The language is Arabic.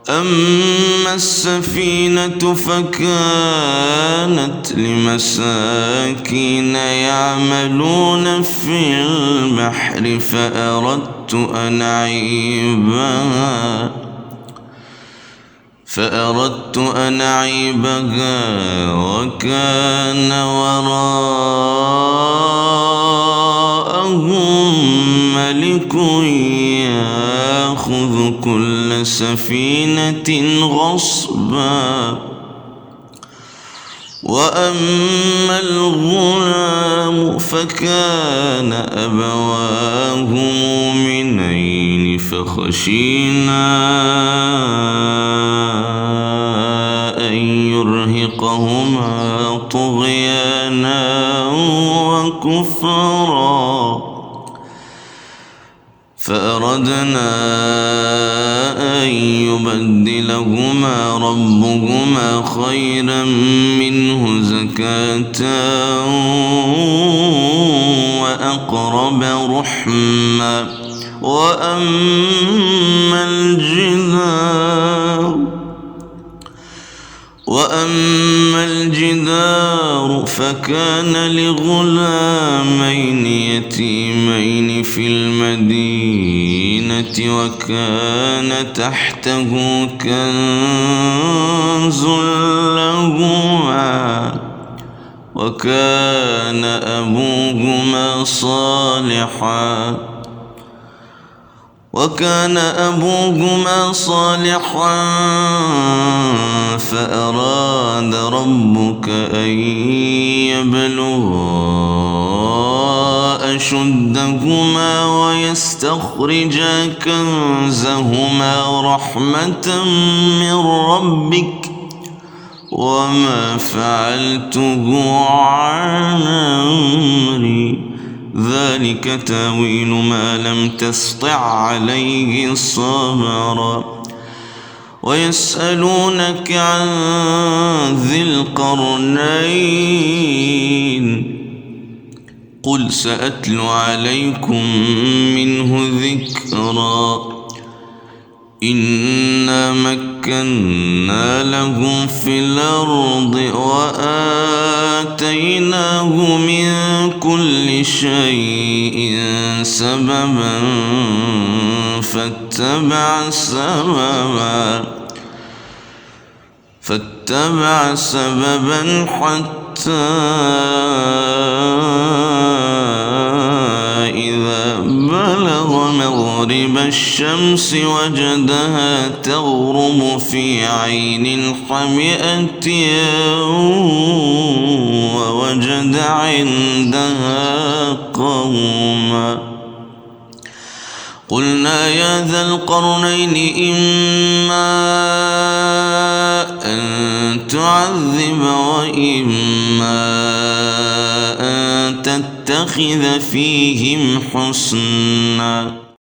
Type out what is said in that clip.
أما السفينة فكانت لمساكين يعملون في البحر فأردت أن أعيبها وكان وراءهم ملك يأخذ كل سفينة غصبا. وأما الغلام فكان أبواه مؤمنين فخشينا أن يرهقهما طغيانا وكفرا فأردنا أن يبدلهما ربهما خيرا منه زكاة وأقرب رحما. وأما الجدار فكان لغلامين يتيمين في المدينة وكان تحته كنز لهما وكان أبوهما صالحا فأراد ربك أن يبلغا أشدهما ويستخرجا كنزهما رحمة من ربك وما فعلته عن أمري ذلك تأويل ما لم تسطع عليه صبرا. ويسألونك عن ذي القرنين قل سأتلو عليكم منه ذكرا. إنا مكنا له في الأرض وآتيناه من كل شيء سببا فاتبع سببا حتى إذا بلغ مغرب الشمس وجدها تغرب في عين حمئة ووجد عندها قوما قلنا يا ذا القرنين إما أن تعذب وإما أن تتخذ فيهم حسنا